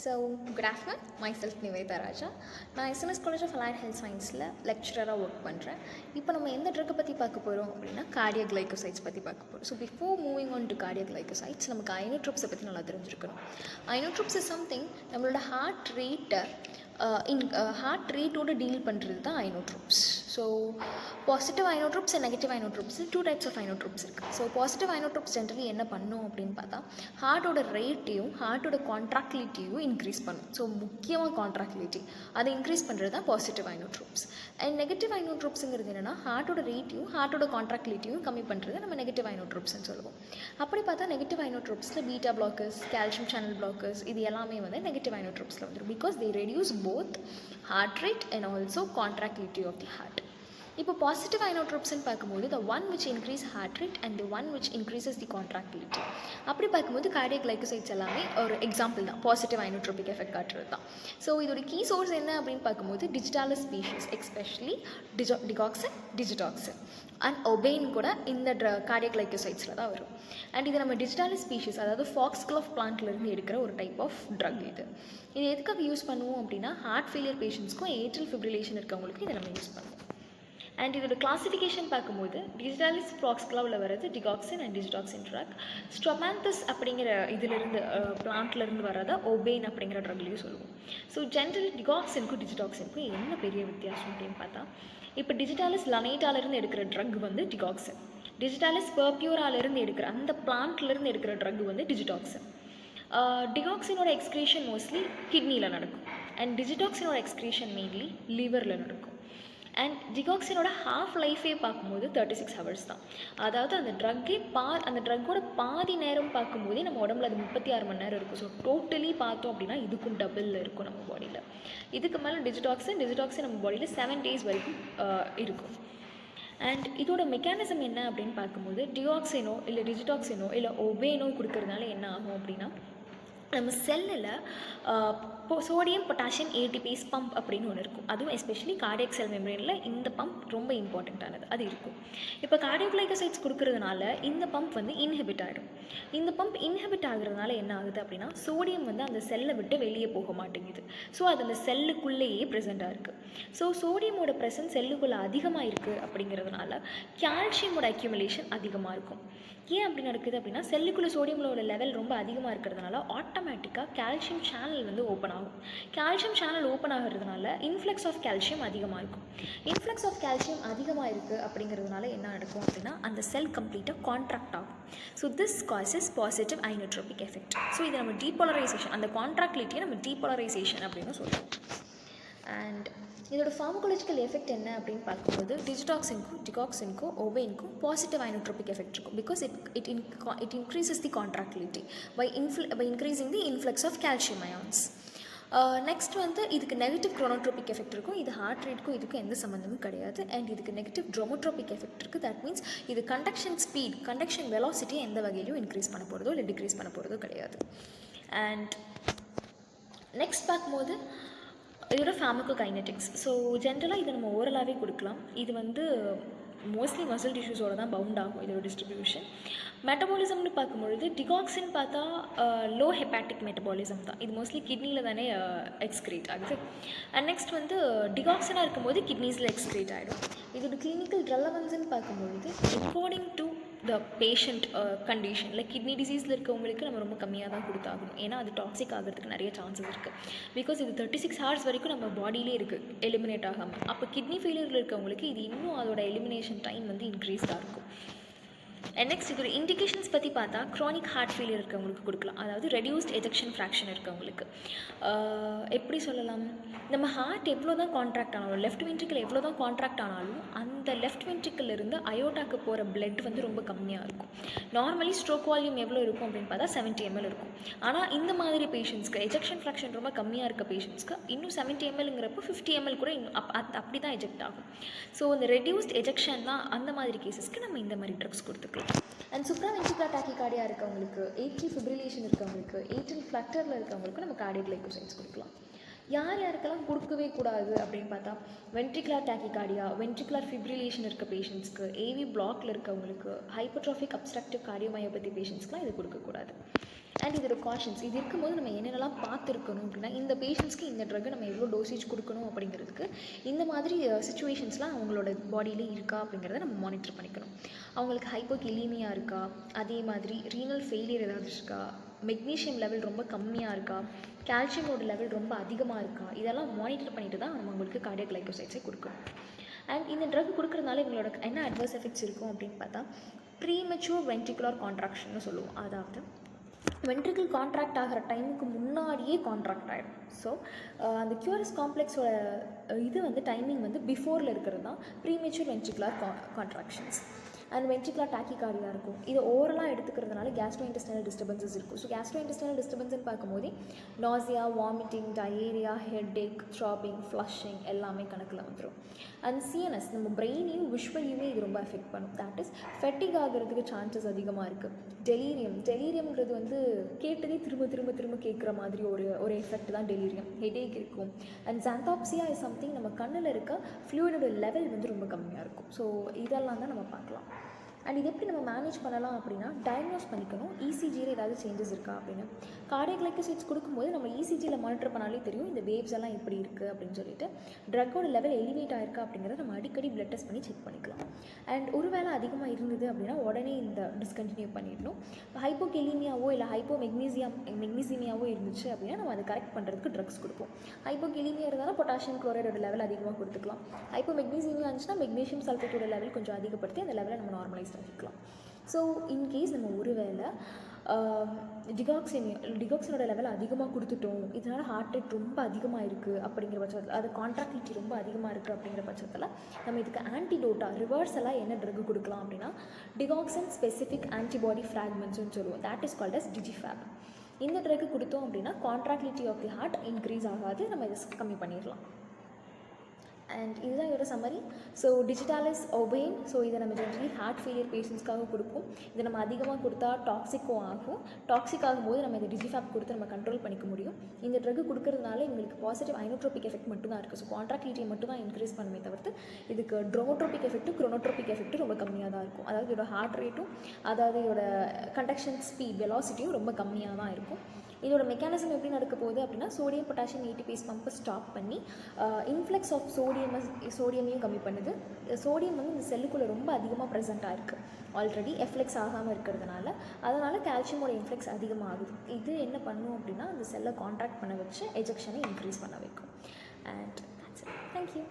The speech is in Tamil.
So, good afternoon. Myself Nivedha Raja. நான் SNS college of allied health சயின்ஸில் லெக்சரராக ஒர்க் பண்ணுறேன். இப்போ நம்ம எந்த ட்ரக்கை பற்றி பார்க்க போகிறோம் அப்படின்னா கார்டியாக் கிளைகோசைட்ஸ் பற்றி பார்க்க போகிறோம். So before moving on to cardiac glycosides நமக்கு ஐனோட்ரோப்ஸை பற்றி நல்லா தெரிஞ்சிருக்கணும். ஐனோட்ரோப்ஸ் இஸ் சம்திங் நம்மளோட ஹார்ட் ரேட்டோட டீல் பண்ணுறது தான் inotropes. So positive inotropes and negative inotropes 2 types of inotropes இருக்குது. ஸோ பாசிட்டிவ் ஐனோட்ரோப்ஸ் ஜென்ரலி என்ன பண்ணும் அப்படின்னு பார்த்தா ஹார்ட்டோட ரேட்டையும் ஹார்ட்டோட கான்ட்ராக்டிலிட்டியும் இன்க்ரீஸ் பண்ணும். ஸோ முக்கியமாக கான்ட்ராக்டிலிட்டி அதை இன்க்ரீஸ் பண்ணுறது தான் பாசிட்டிவ் ஐனோட்ரோப்ஸ். அண்ட் நெகட்டிவ் ஐனோட்ரோப்ஸுங்கிறது என்னென்னா ஹார்ட்டோட ரேட்டையும் ஹார்ட்டோட கான்ட்ராக்டிலிட்டியும் கம்மி பண்ணுறது நம்ம நெகட்டிவ் ஐனோட்ரோப்ஸ்னு சொல்லுவோம். அப்படி பார்த்தா நெகட்டிவ் ஐனோட்ரோப்ஸில் beta blockers, calcium channel blockers இது எல்லாமே வந்து நெகட்டிவ் ஐனோட்ரோப்ஸில் வந்துடும். Because they reduce both heart rate and also contractility of the heart. இப்போ பாசிட்டிவ் ஐனோட்ரோப்ஸ்ன்னு பார்க்கும்போது the one which increase heart rate and the one which increases the contractility. அப்படி பார்க்கும்போது கார்டியாக் கிளைகோசைட்ஸ் எல்லாமே ஒரு எக்ஸாம்பிள் தான் பாசிட்டிவ் ஐனோட்ரோபிக் எஃபெக்ட் காட்டுறது தான். ஸோ இதோட கீ சோர்ஸ் என்ன அப்படின்னு பார்க்கும்போது டிஜிட்டாலஸ் ஸ்பீஷீஸ், எஸ்பெஷலி டிகாக்சின், டிஜிடாக்சின் அண்ட் ஒபெயின் கூட இந்த கார்டியாக் கிளைகோசைட்ஸில் தான் வரும். அண்ட் இது நம்ம டிஜிட்டாலஸ் ஸ்பீஷீஸ், அதாவது ஃபாக்ஸ்கிளாஃப் பிளான்ட்லேருந்து எடுக்கிற ஒரு டைப் ஆஃப் ட்ரக் இது. இது எதுக்காக யூஸ் பண்ணுவோம் அப்படின்னா ஹார்ட் ஃபெயிலியர் பேஷண்ட்ஸ்க்கும் ஏட்ரல் ஃபிப்ரிலேஷன் இருக்கவங்களுக்கு இதை நம்ம யூஸ் பண்ணுவோம். அண்ட் இதோட கிளாசிஃபிகேஷன் பார்க்கும்போது டிஜிட்டாலிஸ் ஃபாக்ஸ்கிளாவில் வர்றது டிகாக்சின் அண்ட் டிஜிடாக்சின் ட்ரக். ஸ்ட்ரோமாந்தஸ் அப்படிங்கிற இதிலிருந்து பிளான்ட்லேருந்து வர்றதை ஒபெயின் அப்படிங்கிற ட்ரக்லையும் சொல்லுவோம். ஸோ ஜென்ரலி டிகாக்சினுக்கும் டிஜிடாக்சினுக்கும் என்ன பெரிய வித்தியாசம் அப்படின்னு பார்த்தா இப்போ டிஜிட்டாலிஸ் லனேட்டாலேருந்து எடுக்கிற ட்ரக் வந்து டிகாக்சின், டிஜிட்டாலிஸ் பர்பியூராலேருந்து எடுக்கிற அந்த பிளான்ட்லேருந்து எடுக்கிற ட்ரக் வந்து டிஜிடாக்சின். டிகாக்சினோட எக்ஸ்க்ரீஷன் மோஸ்ட்லி கிட்னியில் நடக்கும் அண்ட் டிஜிடாக்சினோட எக்ஸ்க்ரீஷன் மெயின்லி லிவரில் நடக்கும். அண்ட் டிகாக்சினோட ஹாஃப் லைஃபே பார்க்கும்போது 36 ஹவர்ஸ் தான். அதாவது அந்த ட்ரக்கோட பாதி நேரம் பார்க்கும்போதே நம்ம உடம்புல அது 36 மணி நேரம் இருக்கும். ஸோ டோட்டலி பார்த்தோம் அப்படின்னா இதுக்கும் டபுள் இருக்கும் நம்ம பாடியில். இதுக்கு மேலே டிஜிடாக்சின் நம்ம பாடியில் 7 days வரைக்கும் இருக்கும். அண்ட் இதோட மெக்கானிசம் என்ன அப்படின்னு பார்க்கும்போது டிகாக்சினோ இல்லை டிஜிடாக்சினோ இல்லை ஒபேனோ கொடுக்கறதுனால என்ன ஆகும் அப்படின்னா நம்ம செல்லில் சோடியம் பொட்டாசியம் ஏடிபேஸ் பம்ப் அப்படின்னு ஒன்று இருக்கும். அதுவும் எஸ்பெஷலி கார்டியாக் செல் மெம்பரேனில் இந்த பம்ப் ரொம்ப இம்பார்ட்டண்ட்டானது, அது இருக்கும். இப்போ கார்டியாக் கிளைகோசைட்ஸ் கொடுக்கறதுனால இந்த பம்ப் வந்து இன்ஹிபிட் ஆகிடும். இந்த பம்ப் இன்ஹிபிட் ஆகுறதுனால என்ன ஆகுது அப்படின்னா சோடியம் வந்து அந்த செல்லை விட்டு வெளியே போக மாட்டேங்குது. ஸோ அது அந்த செல்லுக்குள்ளேயே ப்ரெசென்ட்டாக இருக்குது. ஸோ சோடியமோட ப்ரெசன்ஸ் செல்லுக்குள்ளே அதிகமாக இருக்குது அப்படிங்கிறதுனால கால்சியமோட அக்யூமுலேஷன் அதிகமாக இருக்கும். ஏன் அப்படி நடக்குது அப்படின்னா செல்லுக்குள்ளே சோடியமோட லெவல் ரொம்ப அதிகமாக இருக்கிறதுனால ஆட்டோமேட்டிக்காக கால்சியம் சேனல் வந்து ஓப்பன் ஆகும். கால்சியம் சேனல் ஓப்பன் ஆகிறதுனால இன்ஃப்ளக்ஸ் ஆஃப் கால்சியம் அதிகமாக இருக்கும். இன்ஃப்ளக்ஸ் ஆஃப் கால்சியம் அதிகமாக இருக்குது அப்படிங்கிறதுனால என்ன நடக்கும் அப்படின்னா அந்த செல் கம்ப்ளீட்டாக கான்ட்ராக்ட் ஆகும். So this causes positive inotropic effect. So இது நம்ம டீபோலரைசேஷன், அந்த கான்ட்ராக்டிலிட்டியை நம்ம டீபோலரைசேஷன் அப்படின்னு சொல்லுவோம். அண்ட் இதோட ஃபார்மகாலஜிக்கல் எஃபெக்ட் என்ன அப்படின்னு பார்க்கும்போது டிஜிடாக்சினுக்கும் டிகாக்சினுக்கும் ஒபெயினுக்கும் பாசிட்டிவ் ஐனோட்ரோபிக் எஃபெக்ட் இருக்கும். Because it increases the contractility by increasing the influx of calcium ions. Next வந்து இதுக்கு நெகட்டிவ் க்ரோனோட்ரோபிக் எஃபெக்ட் இருக்கும். இது ஹார்ட் ரேட்டுக்கும் இதுக்கும் எந்த சம்மந்தமும் கிடையாது. அண்ட் இதுக்கு நெகட்டிவ் ட்ரோமோட்ரோபிக் எஃபெக்ட் இருக்குது. தட் மீன்ஸ் இது கண்டக்ஷன் வெலாசிட்டியை எந்த வகையிலையும் இன்க்ரீஸ் பண்ண போகிறதோ இல்லை டிக்ரீஸ் பண்ண போகிறதோ கிடையாது. அண்ட் நெக்ஸ்ட் பார்க்கும்போது இதோட ஃபார்மகோகைனெட்டிக்ஸ். ஸோ ஜென்ரலாக இதை நம்ம ஓரலாகவே கொடுக்கலாம். இது வந்து மோஸ்ட்லி மசில் டிஷ்யூஸோடு தான் பவுண்ட் ஆகும் இதோட டிஸ்ட்ரிபியூஷன். மெட்டபாலிசம்னு பார்க்கும்பொழுது டிகாக்சின் பார்த்தா லோ ஹெப்பாட்டிக் மெட்டபாலிசம் தான். இது மோஸ்ட்லி கிட்னியில் தானே எக்ஸ்க்ரீட் ஆகுது. அண்ட் நெக்ஸ்ட் வந்து டிகாக்சினாக இருக்கும்போது கிட்னிஸில் எக்ஸ்க்ரீட் ஆகிடும். இதோட கிளினிக்கல் ரெலவன்ஸ்ன்னு பார்க்கும்பொழுது according to the patient condition, like kidney டிசீஸில் இருக்கவங்களுக்கு நம்ம ரொம்ப கம்மியாக தான் கொடுத்தாகணும். ஏன்னா அது டாக்ஸிக் ஆகிறதுக்கு நிறைய சான்சஸ் இருக்குது. பிகாஸ் இது 36 hours வரைக்கும் நம்ம பாடியிலே இருக்குது எலிமினேட் ஆகாமல். அப்போ கிட்னி ஃபெயிலியரில் இருக்கவங்களுக்கு இது இன்னும் அதோட எலிமினேஷன் டைம் வந்து இன்க்ரீஸ்டாக இருக்கும். அண்ட் நெக்ஸ்ட் இதோட இண்டிகேஷன்ஸ் பற்றி பார்த்தா க்ரானிக் ஹார்ட் ஃபெயிலியர் இருக்கவங்களுக்கு கொடுக்கலாம். அதாவது ரெடியூஸ்ட் எஜெக்ஷன் ஃப்ராக்ஷன் இருக்கவங்களுக்கு. எப்படி சொல்லலாம், நம்ம ஹார்ட் எவ்வளோ தான் கான்ட்ராக்ட் ஆனாலும், லெஃப்ட் வென்ட்ரிக்கிள் எவ்வளோ தான் கான்ட்ராக்ட் ஆனாலும் அந்த லெஃப்ட் வென்ட்ரிக்கிளிருந்து அயோட்டாக்கு போகிற பிளட் வந்து ரொம்ப கம்மியாக இருக்கும். நார்மலி ஸ்ட்ரோக் வால்யூம் எவ்வளோ இருக்கும் அப்படின்னு பார்த்தா 70 ml இருக்கும். ஆனால் இந்த மாதிரி பேஷண்ட்ஸ்க்கு எஜெக்ஷன் ஃப்ராக்ஷன் ரொம்ப கம்மியாக இருக்க பேஷண்ட்ஸ்க்கு இன்னும் 70 mlங்கிறப்போ 50 ml கூட இன்னும் அப்படி தான் எஜெக்ட் ஆகும். ஸோ இந்த ரெடியூஸ்ட் எஜெக்ஷன் தான் அந்த மாதிரி கேசஸ்க்கு நம்ம இந்த மாதிரி ட்ரக்ஸ் கொடுத்துக்கலாம். அண்ட் சுப்ராவென்ட்ரிகுலர் டாக்கிகார்டியா இருக்கவங்களுக்கு, ஏட்ரியல் ஃபிப்ரிலேஷன் இருக்கவங்களுக்கு, ஏட்ரியல் ஃப்ளக்டரில் இருக்கவங்களுக்கு நம்ம கார்டியாக் கிளைகோசைட்ஸ் கொடுக்கலாம். யாருக்கெல்லாம் கொடுக்கவே கூடாது அப்படின்னு பார்த்தா வென்ட்ரிகுலர் டாக்கிகார்டியா, வென்ட்ரிகுலர் ஃபிப்ரிலேஷன் இருக்க பேஷண்ட்ஸ்க்கு, ஏவி பிளாக்ல இருக்கவங்களுக்கு, ஹைப்பர்ட்ரோஃபிக் அப்ஸ்ட்ரக்டிவ் கார்டியோமயோபதி பேஷண்ட்ஸ்க்குலாம் இது கொடுக்கக்கூடாது. அண்ட் இதோட காஷன்ஸ் இது இருக்கும்போது நம்ம என்னென்னலாம் பார்த்துருக்கணும் அப்படின்னா, இந்த பேஷண்ட்ஸ்க்கு இந்த ட்ரக்கு நம்ம எவ்வளோ டோசேஜ் கொடுக்கணும் அப்படிங்கிறதுக்கு இந்த மாதிரி சுச்சுவேஷன்ஸ்லாம் அவங்களோட பாடியிலே இருக்கா அப்படிங்கிறத நம்ம மானிட்டர் பண்ணிக்கணும். அவங்களுக்கு ஹைப்போகிலீமியா இருக்கா, அதே மாதிரி ரீனல் ஃபெயிலியர் ஏதாவது இருக்கா, மெக்னீஷியம் லெவல் ரொம்ப கம்மியாக இருக்கா, கால்சியமோட லெவல் ரொம்ப அதிகமாக இருக்கா, இதெல்லாம் மானிட்டர் பண்ணிட்டு தான் நம்ம அவங்களுக்கு கார்டியாக் கிளைகோசைட்ஸை கொடுக்கணும். அண்ட் இந்த ட்ரக் கொடுக்குறதுனால இவங்களோட என்ன அட்வர்ஸ் எஃபெக்ட்ஸ் இருக்கும் அப்படின்னு பார்த்தா, ப்ரீமெச்சூர் வென்ட்ரிகுலர் கான்ட்ராக்ஷன்னு சொல்லுவோம். அதாவது வென்ட்ரிக்கிள் கான்ட்ராக்ட் ஆகிற டைமுக்கு முன்னாடியே கான்ட்ராக்ட் ஆகிடும். ஸோ அந்த கியூரஸ் காம்ப்ளெக்ஸோட இது வந்து டைமிங் வந்து பிஃபோரில் இருக்கிறது தான் premature ventricular contractions. And ventricular tachycardia இருக்கும். இது ஓவரலாக எடுத்துக்கிறதுனால கேஸ்ட்ரோஇன்டெஸ்டைனல் டிஸ்டர்பன்சஸ் இருக்கும். ஸோ கேஸ்ட்ரோஇன்டெஸ்டைனல் டிஸ்டர்பன்ஸ்னு பார்க்கும்போது nausea, vomiting, diarrhoea, headache, throbbing, flushing எல்லாமே கணக்கில் வந்துடும். அண்ட் சிஎன்எஸ் நம்ம பிரெயினையும் விஷுவலையுமே இது ரொம்ப அஃபெக்ட் பண்ணும். தட் இஸ் ஃபெட்டிக் ஆகிறதுக்கு சான்சஸ் அதிகமாக இருக்குது. டெலீரியம்ங்கிறது வந்து கேட்டதே திரும்ப திரும்ப திரும்ப கேட்குற மாதிரி ஒரு எஃபெக்ட் தான் டெலீரியம். ஹெடேக் இருக்கும். அண்ட் ஜாந்தாப்சியா இஸ் சம்திங் நம்ம கண்ணில் இருக்க ஃப்ளூயிடோட லெவல் வந்து ரொம்ப கம்மியாக இருக்கும். ஸோ இதெல்லாம் தான் நம்ம பார்க்கலாம். அண்ட் இது எப்படி நம்ம மேனேஜ் பண்ணலாம் அப்படின்னா, டயக்னோஸ் பண்ணிக்கணும் இசிஜியில் ஏதாவது சேஞ்சஸ் இருக்கா அப்படின்னு. கார்டியாக் கிளைகோசைட்ஸ் கொடுக்கும்போது நம்ம இசிஜியில் மானிட்டர் பண்ணாலே தெரியும் இந்த வேவ்ஸ் எல்லாம் எப்படி இருக்குது அப்படின்னு சொல்லிட்டு. ட்ரக்கோட லெவல் எலிவேட் ஆகிருக்கா அப்படிங்கிறத நம்ம அடிக்கடி பிளட் டெஸ்ட் பண்ணி செக் பண்ணிக்கலாம். அண்ட் ஒரு வேளை அதிகமாக இருந்தது அப்படின்னா உடனே இந்த டிஸ்கண்டினியூ பண்ணிடணும். ஹைப்போகெலீமியாவோ இல்லை மெக்னீசியமியாவோ இருந்துச்சு அப்படின்னா நம்ம அதை கரெக்ட் பண்ணுறதுக்கு ட்ரக்ஸ் கொடுப்போம். ஹைப்போகெலீமியா இருந்தாலும் பொட்டாசியம் குளோரைடோட லெவல் அதிகமாக கொடுத்துக்கலாம். ஹைப்போமெக்னீசியமியா இருந்துச்சுன்னா மெக்னீஷியம் சல்ஃபேட்டோட லெவல் கொஞ்சம் அதிகப்படுத்தி அந்த லெவலை நம்ம நார்மலைஸ் பண்ணிக்கலாம். ஸோ இன்கேஸ் நம்ம ஒரு வேளை டிகாக்சினோட லெவல் அதிகமாக கொடுத்துட்டோம், இதனால் ஹார்ட் ரேட் ரொம்ப அதிகமாக இருக்குது அப்படிங்கிற பட்சத்தில், அது கான்ட்ராக்டிலிட்டி ரொம்ப அதிகமாக இருக்குது அப்படிங்கிற பட்சத்தில் நம்ம இதுக்கு ஆன்டிடோட்டாக ரிவர்ஸலாக என்ன ட்ரக் கொடுக்கலாம் அப்படின்னா, டிகாக்சின் ஸ்பெசிஃபிக் ஆன்டிபாடி ஃப்ராக்மெண்ட்ஸ்னு சொல்லுவோம். That is called as DigiFab. இந்த ட்ரக் கொடுத்தோம் அப்படின்னா contractility of the heart increase ஆகாது, நம்ம இதை கம்மி பண்ணிடலாம். அண்ட் இதுதான் இதோட summary. So digitalis ouabain. So இதை நம்ம ஜென்ரலி ஹார்ட் ஃபெயிலியர் பேஷண்ட்ஸ்க்காக கொடுப்போம். இதை நம்ம அதிகமாக கொடுத்தா டாக்ஸிக்கும் ஆகும். டாக்ஸிக் ஆகும்போது நம்ம இந்த டிஜிஃபேப் கொடுத்து நம்ம கண்ட்ரோல் பண்ணிக்க முடியும். இந்த ட்ரக் கொடுக்கறதுனால எங்களுக்கு பாசிட்டிவ் ஐனோட்ரோபிக் எஃபெக்ட் மட்டும் தான் இருக்குது. ஸோ கான்ட்ராக்டிலிட்டியை மட்டும் தான் இன்க்ரீஸ் பண்ணுமே தவிர்த்து இதுக்கு ட்ரோமோட்ரோபிக் எஃபெக்ட்டும் குரோனோட்ரோபிக் எஃபெக்ட்டும் ரொம்ப கம்மியாக தான் இருக்கும். அதாவது இதோட ஹார்ட் ரேட்டும் அதாவது இதோட கண்டக்ஷன் ஸ்பீட் வெலாசிட்டியும் ரொம்ப கம்மியாக தான் இருக்கும். இதோட மெக்கானிசம் எப்படி நடக்க போகுது அப்படின்னா, சோடியம் பொட்டாசியம் ஏடிபேஸ் பம்பை ஸ்டாப் பண்ணி இன்ஃப்ளெக்ஸ் ஆஃப் சோடியமையும் கம்மி பண்ணுது. சோடியம் வந்து இந்த செல்லுக்குள்ளே ரொம்ப அதிகமாக ப்ரெசென்ட்டாக இருக்குது ஆல்ரெடி எஃப்ளெக்ஸ் ஆகாமல் இருக்கிறதுனால. அதனால் கால்சியமோட இன்ஃப்ளெக்ஸ் அதிகமாகுது. இது என்ன பண்ணும் அப்படின்னா அந்த செல்லை கான்ட்ராக்ட் பண்ண வச்சு எஜெக்ஷனை இன்க்ரீஸ் பண்ண வைக்கும். And thank you.